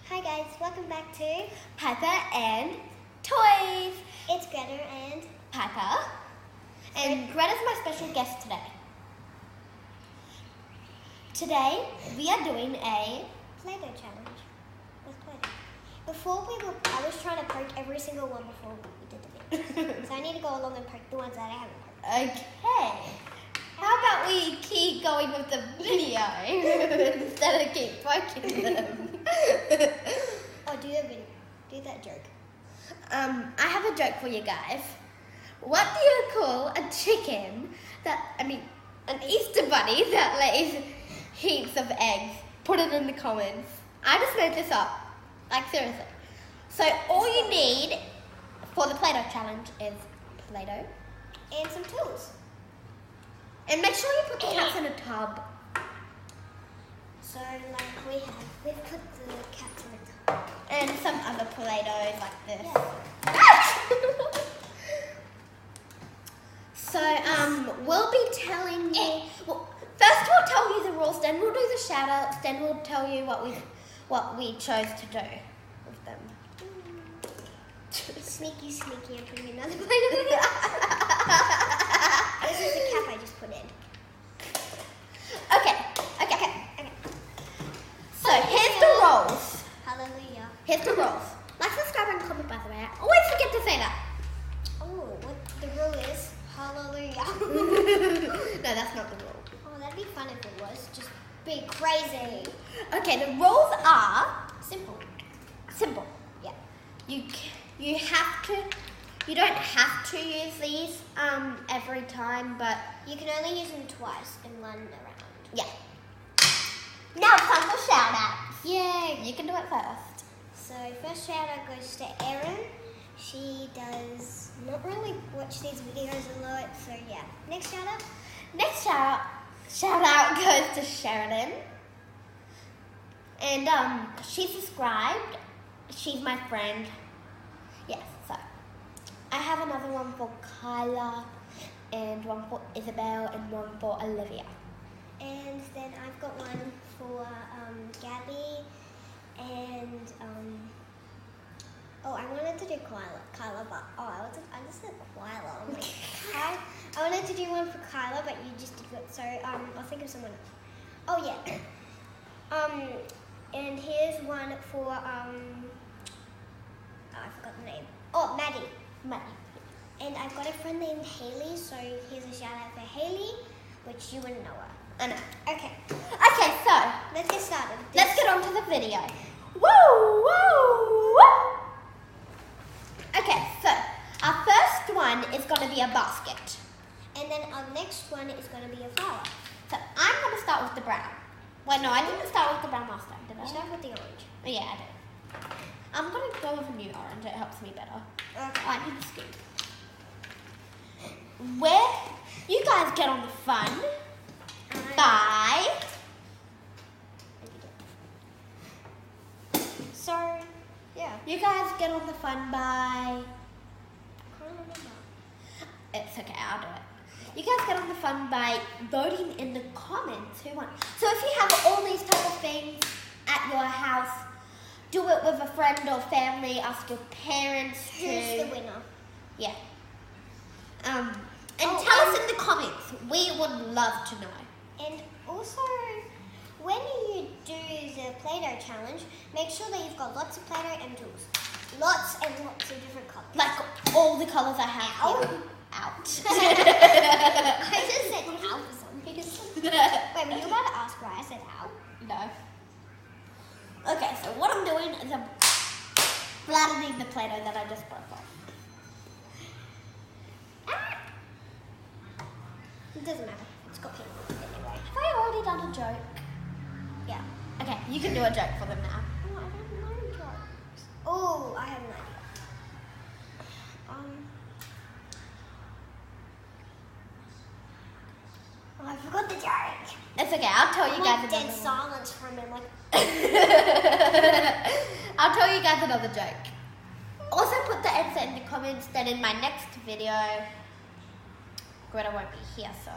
Hi guys, welcome back to Piper and Toys. It's Greta and Piper. And Greta's my special guest today. Today we are doing a Play-Doh challenge with Play-Doh. I was trying to poke every single one before we did the video. So I need to go along and poke the ones that I haven't poked. Okay. How about we keep going with the video instead of keep poking them? Oh, do that joke. I have a joke for you guys. What do you call a chicken an Easter bunny that lays heaps of eggs? Put it in the comments. I just made this up. Like, seriously. So, all you need for the Play-Doh challenge is Play-Doh. And some tools. And make sure you put the cats in a tub. So, we've put the cats in a tub. And some other Play-Dohs like this. Yeah. So, we'll be telling you. Well, first we'll tell you the rules, then we'll do the shout-outs, then we'll tell you what we chose to do with them. Sneaky, I'm putting another Play-Doh. This is the cap I just put in. Okay. So, here's the rules. Hallelujah. Here's the rules. Like, subscribe, and comment, by the way. I always forget to say that. Oh, what the rule is? Hallelujah. No, that's not the rule. Oh, that'd be fun if it was. Just be crazy. Okay, the rules are Simple. simple. Yeah. You don't have to use these every time, but You can only use them twice and one around. yeah. Now it's time for shout-outs. Yay! You can do it first. So first shout out goes to Erin. She does not really watch these videos a lot, so yeah. Next shout out. Next shout-out goes to Sheridan. And she subscribed. She's my friend. Yes, so I have another one for Kyla, and one for Isabel, and one for Olivia. And then I've got one for Gabby and I wanted to do Kyla, but I just said Kyla. I'm like, hi. I wanted to do one for Kyla, but you just did it. So I'll think of someone else. Oh yeah. And here's one for I forgot the name. Oh, Maddie. And I've got a friend named Haley, so here's a shout out for Haley, which you wouldn't know her. I know. Okay, Okay, so let's get started. let's get on to the video. Woo! Okay, so our first one is going to be a basket. And then our next one is going to be a flower. So I'm going to start with the brown. Wait, no, I didn't start with the brown last time, did I? You start with the orange. Oh, yeah, I did. I'm going to go with a new orange. It helps me better. Okay. I need to scoop. Where you guys get on the fun by... So, yeah. You guys get on the fun by... I can't remember. It's okay, I'll do it. You guys get on the fun by voting in the comments who won. So if you have all these type of things at your house, do it with a friend or family, ask your parents to... Who's the winner? Yeah. And tell us in the comments. We would love to know. And also, when you do the Play-Doh challenge, make sure that you've got lots of Play-Doh and tools. Lots and lots of different colors. Like all the colours I have here. Out. I just said ow for some reason. Wait, were you about to ask why I said ow? No. Okay, so what I'm doing is I'm flattening the Play-Doh that I just broke off. It doesn't matter. It's got paint on it anyway. Have I already done a joke? Yeah. Okay, you can do a joke for them now. Oh, I don't know jokes. Oh, I have an idea. Oh, I forgot the joke. It's okay, I'll tell you guys Dead another one. silence from him, like. I'll tell you guys another joke. Also put the answer in the comments, then in my next video, Greta won't be here, so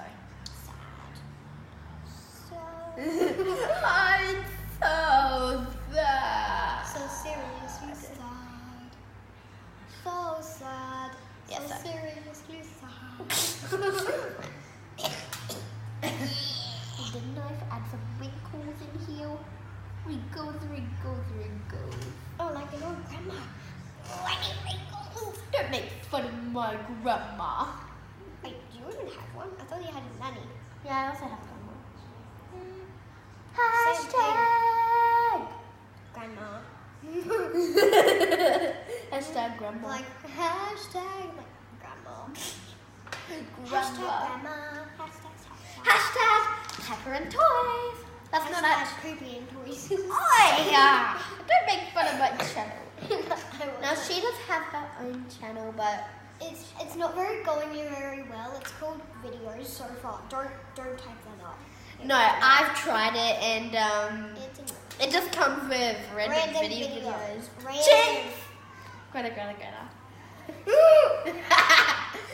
Sad. I'm so sad. So wrinkles, wrinkles. Oh, like an old grandma. Granny wrinkles. Don't make fun of my grandma. Wait, do you even have one? I thought you had a nanny. Yeah, I also have grandma. Grandma. Hashtag grandma. Like hashtag like grandma. Hashtag grandma. Hashtag pepper and toys. That's not Hashtag actually. creepy and toys. Don't make fun of my channel. Now she does have her own channel, but It's not going very well. It's called videos so far. Don't type that up. no, I've tried it and It's in it just comes with random video videos. Random. Chicks! Greta.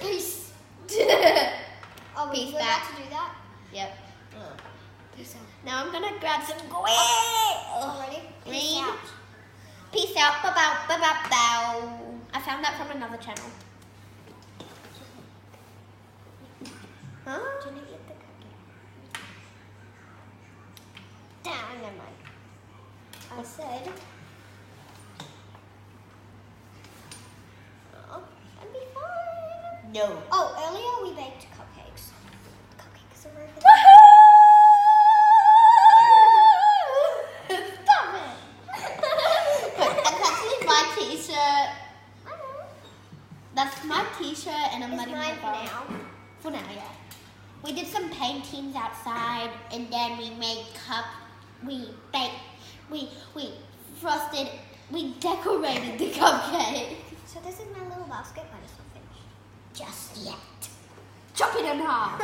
Peace. Oh, were Peace you about back. to do that? Yep. Peace out. Now I'm gonna grab some Ready? Peace Green. out. Peace out. Bow. I found that from another channel. Huh? Didn't eat the cookie. Damn, never mind. I said. Oh, that'd be fine. No. Oh, earlier we baked cupcakes. Cupcakes are over there. Stop it. That's actually my t-shirt. That's my t-shirt and I'm It's letting mine it for go. now. For now, yeah. We did some paintings outside and then we made we baked, we frosted, we decorated the cupcake. So this is my little basket, but it's not finished. Just yet. Chop it in half.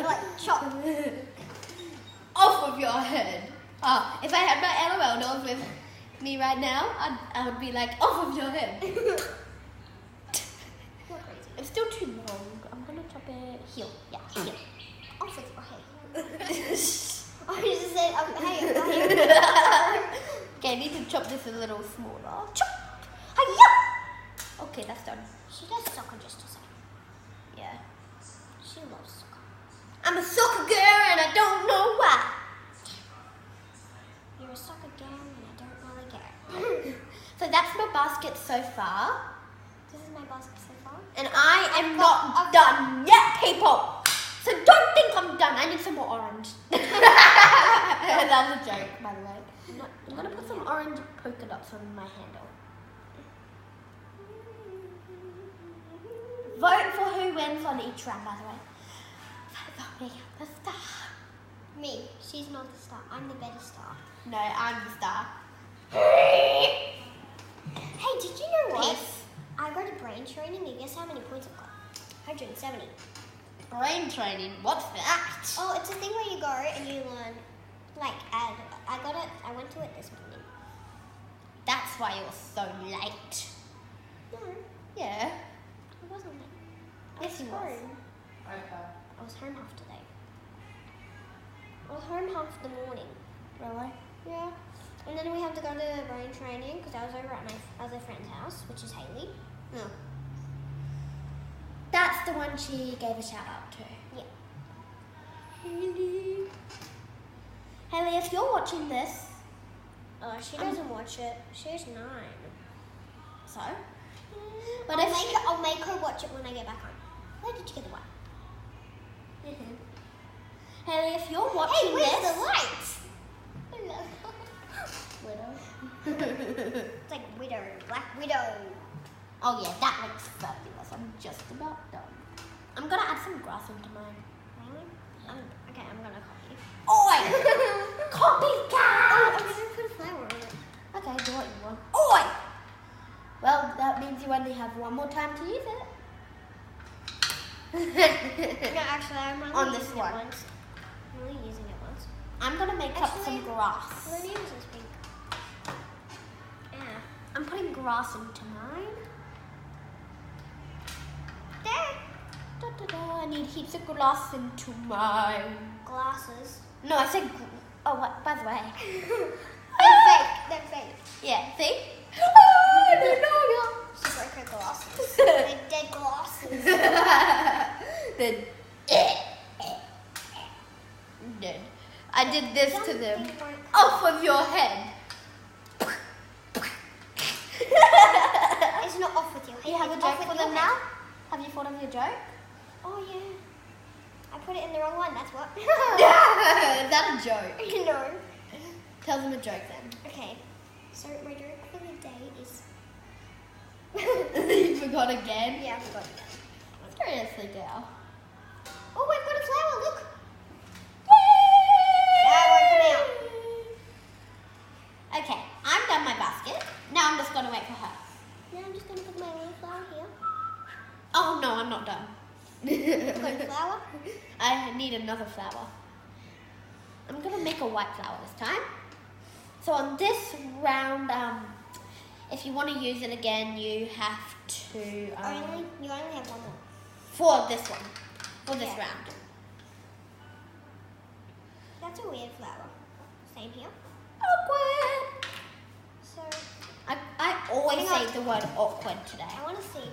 Like chop. Off of your head. If I had my LOL dolls with me right now, I would be like, off of your head. You're crazy. It's still too long. I'm gonna chop it here. Yeah, here. Off with your head. I just said, hey, Okay, I need to chop this a little smaller. Chop! Hi-ya! Okay, that's done. she does soccer just to say. Yeah. She loves soccer. I'm a soccer girl and I don't know why. You're a soccer girl and I don't really care. So that's my basket so far. This is my basket so far. And I am I've not got- done yet, people. So don't think I'm done. I need some more orange. That was a joke, by the way. I'm gonna put some orange polka dots on my handle. Vote for who wins on each round, by the way. Vote for me, the star. Me. She's not the star. I'm the better star. No, I'm the star. Hey, did you know what? Peace. I got a brain training and guess how many points I've got? 170. Brain training. What's that? Oh, it's a thing where you go and you learn, like, I went to it this morning. That's why you're so late. No, Yeah. it wasn't late. Yes, you was. home. I was home half today. I was home half the morning. Really? Yeah. And then we have to go to brain training because I was over at my other friend's house, which is Haley. No. That's the one she gave a shout out to. Yeah. Haley. Haley, if you're watching this, She doesn't watch it. She's 9. so. But But if I'll make her watch it when I get back home. Where did you get the one? Haley, if you're Hey, watching where's this, the lights? Hello. Widow. It's like Widow, Black Widow. Oh yeah, that looks fabulous. I'm just about done. I'm gonna add some grass into mine. Really? Okay, I'm gonna copy. Oi! Oh, Copycat! I'm gonna put a flower on it. Okay, do what you want. Oi! Well, that means you only have one more time to use it. No, actually, I'm only On this using one. it once. I'm only using it once. I'm gonna make up some Actually, grass. Let me use this pink. Yeah. I'm putting grass into mine. There. Da, da, da. I need heaps of grass into mine. Glasses. No, I said. Oh, what? By the way. They're fake. They're fake. Yeah. See? Oh, I didn't know She broke her glasses. They're dead glasses. Then. Dead. I did this to them. Something broke. Off of your head. have a Off joke with for your them head. now? Have you thought of your joke? Oh yeah. I put it in the wrong one. That's what. Is that a joke? No. Tell them a joke then. Okay. So my joke for the day is. You forgot again? Yeah, I forgot again. Seriously, girl. Oh, we've got a flower. Look. Okay, I'm done my basket. Now I'm just gonna wait for her. Now I'm just gonna put my little flower here. Oh no, I'm not done. Put a flower. I need another flower. I'm gonna make a white flower this time. So on this round, if you want to use it again, you have to You only have one more. for this one, for this Yeah. round. That's a weird flower. Same here. Awkward. So I always Hang say on. the word awkward today. I want to see.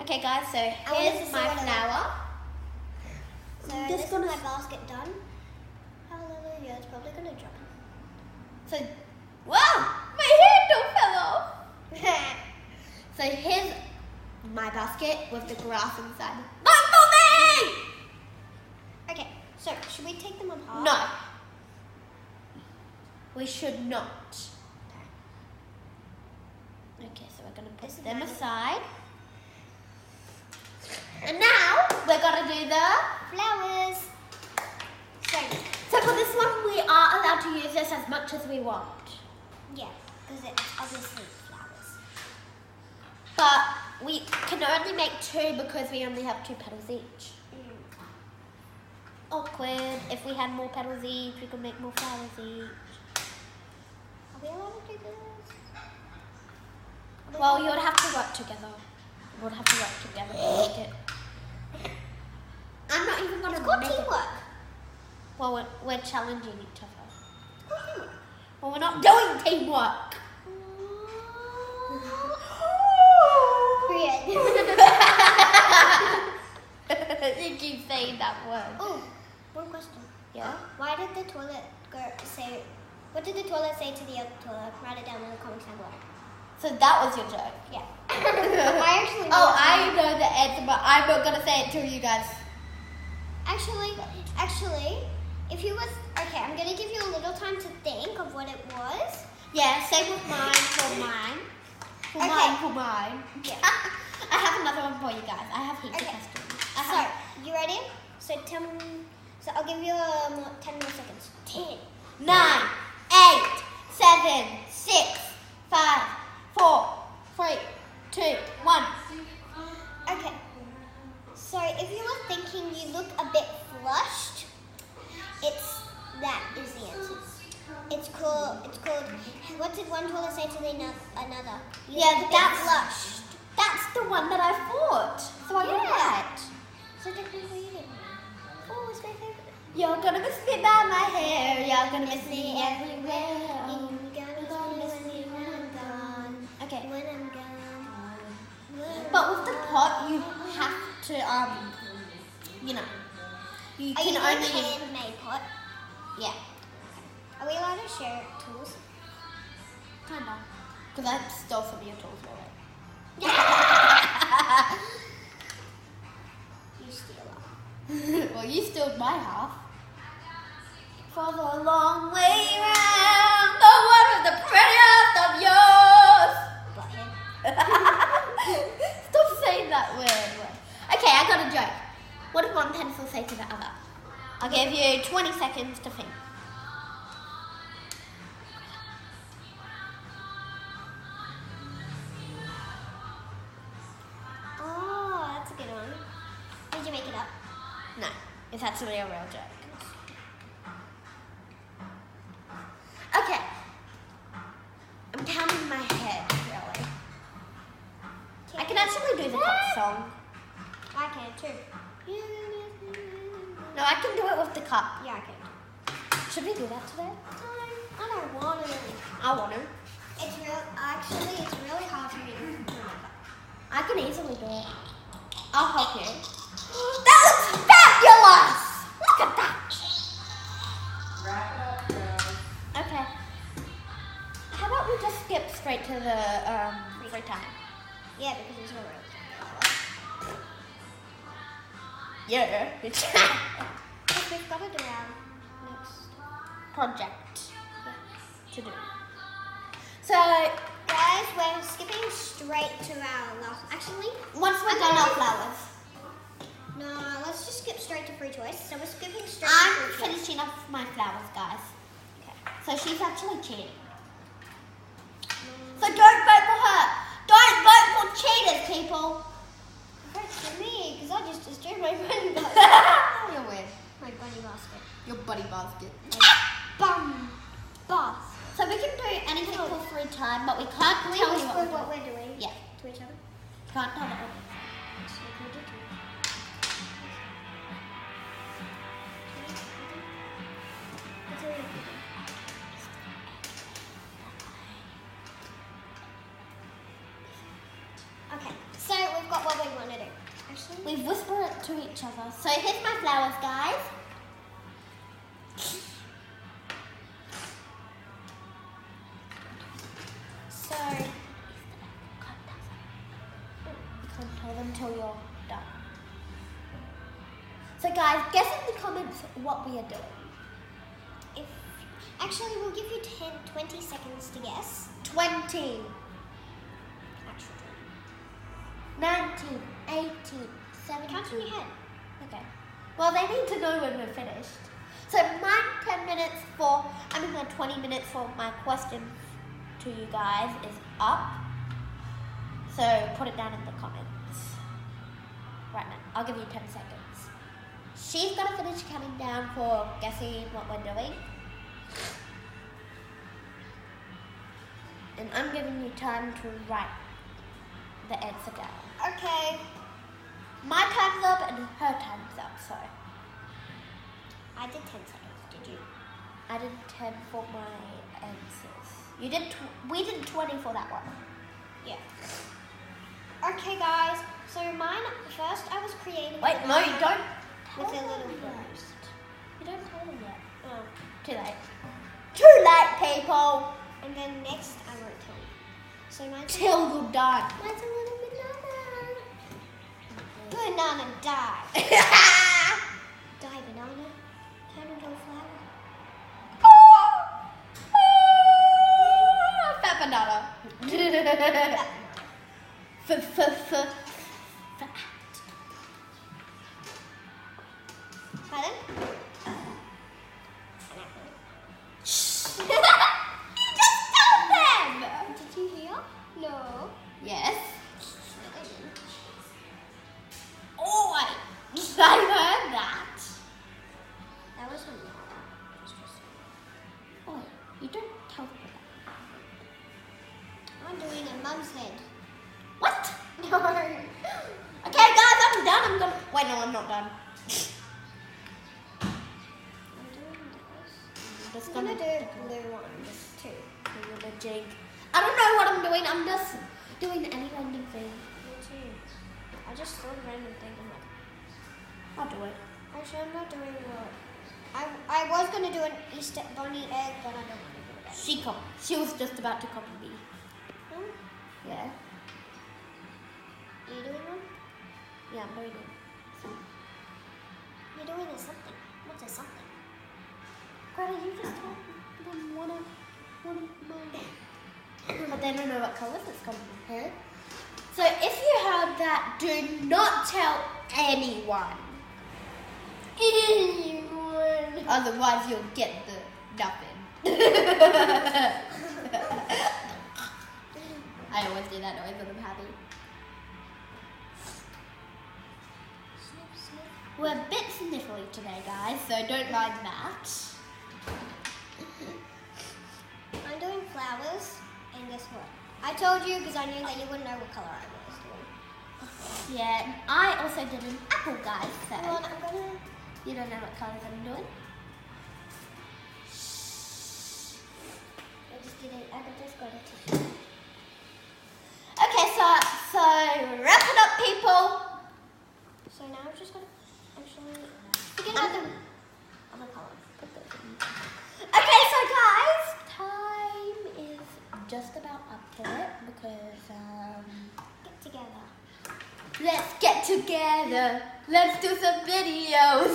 Okay, guys. So wanted to here's see my what it flower. So Just this is gonna- my basket done. Hallelujah. It's probably gonna drop. So, wow, my handle fell off. So here's my basket with the grass inside. Bumblebee! Okay. So should we take them apart? No. We should not. Okay, so we're going to This put is them mine. aside. And now we're going to do the... Flowers. So for this one, we are allowed to use this as much as we want. Yeah, because it's obviously flowers. But we can only make 2 because we only have 2 petals each. Awkward. If we had more petals each, we could make more flowers each. Are we allowed to do this? Well, you would have to work together. You would have to work together to make it. I'm not even going It's to called make teamwork. it. Well, we're challenging each other. It's called teamwork. Well, we're not doing teamwork. You keep saying that word. Oh, one question. Yeah? Why did the toilet say? What did the toilet say to the other toilet? Write it down in the comments down below. So that was your joke. Yeah. I actually. Oh, know. I know the answer, but I'm not going to say it to you guys. Actually, if you was okay, I'm gonna give you a little time to think of what it was. Yeah, same with mine for mine. For Okay. mine, for mine. Yeah. I have another one for you guys. I have heaps of Okay. questions. So, you ready? So So I'll give you 10 more seconds. 10. 9, 8, 7, 6, 5, 4, 3, 2, 1. Okay. So if you were thinking you look a bit flushed, that is the answer. It's called, what did one toilet say to the another? You Yeah, look a bit that's flushed. That's the one that I thought. So I got Yeah. that. So technically you did. Oh, it's my favorite. You're gonna miss me by my hair. You're gonna miss me everywhere. You're gonna miss me when I'm gone. Okay. When I'm gone. But with the pot, you have to, you know, you Are can you doing only use, handmade pot? yeah, Are we allowed to share tools? kinda, because I stole some of your tools already. You steal them. Well, you stole my half. For the long way round, the one with the prettiest of yours. Butthead. Stop saying that weird word. Okay, I got a joke. What did one pencil say to the other? I'll give you 20 seconds to think. Oh, that's a good one. Did you make it up? No, it's actually a real joke. Okay. I'm counting my head, really. I can actually do the cup song. I can too. No, I can do it with the cup. Yeah, I can. Should we do that today? I don't want to. I want to. It's really hard for me to remember. I can easily do it. I'll help you. That looks fabulous! Look at that! Wrap it up, guys. Okay. How about we just skip straight to the free time? Yeah, because it's not real. Yeah. Because we've got to do our next Project Yeah. to do. So Guys, we're skipping straight to our last. Actually, once we're done our flowers, no, let's just skip straight to free choice. So we're skipping straight to I'm free choice. finishing off my flowers, guys. Okay. So she's actually cheating. So don't vote for her. Don't vote for cheaters, people. Vote for me, because I just destroyed my bunny basket. You're weird. My bunny basket. Your buddy basket. Bum. Boss. So we can do anything for free time, but we can't Can we tell you whisper what what we're doing Yeah, to each other? can't tell them. Okay, so we've got what we want to do. Actually, We whisper it to each other. So here's my flowers, guys. so You can't tell them till you're done. So guys, guess in the comments what we are doing. if actually we'll give you 20 seconds to guess. 20, Actually, 19, 18, 17. count in your head. Okay. Well, they need to know when we're finished. So my 10 minutes for, my 20 minutes for my question to you guys is up. So put it down in the comments. Right now, I'll give you 10 seconds. She's gonna finish counting down for guessing what we're doing. And I'm giving you time to write the answer down. Okay. My time's up and her time's up, so. I did 10 seconds. Did you? I did 10 for my answers. You did, we did 20 for that one. Yeah. Okay, guys. So mine first, I was creating. Wait, no, you don't. With a tell little them yet. burst. You don't tell them yet. Oh. Too late. Too late, people. And then next, I won't tell you. So mine's Till you're done. mine's a little banana. Banana die. Die banana. Turn into a flower. Fat banana. Fat. Pardon? You just told them. Did you hear? No. Yes. Oh, I heard that. That was from Oh, you don't tell them that. I'm doing a mum's head. What? No. Okay, guys, I'm done. I'm gonna. Wait, no, I'm not done. I'm doing this. I'm just I'm gonna do blue ones too. I'm gonna jig. I don't know what I'm doing. I'm just doing any random thing. Me too. I just thought a random thing. I'm like, I'll do it. actually, I'm not doing what. I was gonna do an Easter bunny egg, but I don't want to do that. She was just about to copy me. Hmm? Yeah. Are you doing one? Yeah, I'm doing it. You're doing a something. What's a something? Greta, you just told them one of mine. But they don't know what colours it's going to be. Huh? So if you heard that, do not tell anyone. Anyone. Otherwise you'll get the nothing. I always do that noise when I'm happy. Snip, snip. We're a bit sniffly today, guys, so don't mind that. I'm doing flowers, and guess what? I told you because I knew that you wouldn't know what color I was doing. Yeah, and I also did an apple, guys, so Come on, I'm gonna. you don't know what colours I'm doing. I just did it. I just got a tissue. Okay, so wrap it up, people. So now I've just got to actually forget about the other color. Put this in. Okay, so guys, time is just about up to it because Get together. Let's get together. Let's do some videos.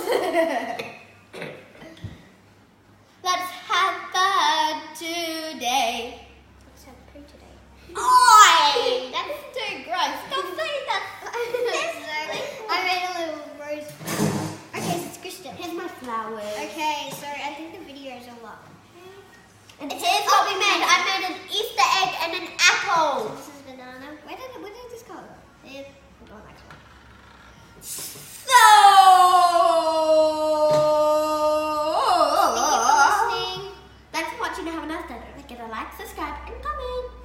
Let's have fun today. Let's have poo today. Oi! That's too gross. Don't say that. I made a little rose. Okay, so it's Christian. Here's my flowers. Okay, sorry, I think the video is a lot. And here's what we made. I made an Easter egg and an apple. This is banana. Where did this go? There. Hold on, that color. So. Thank you for listening. Thanks for watching. Have a nice day. Don't forget to like, subscribe, and comment.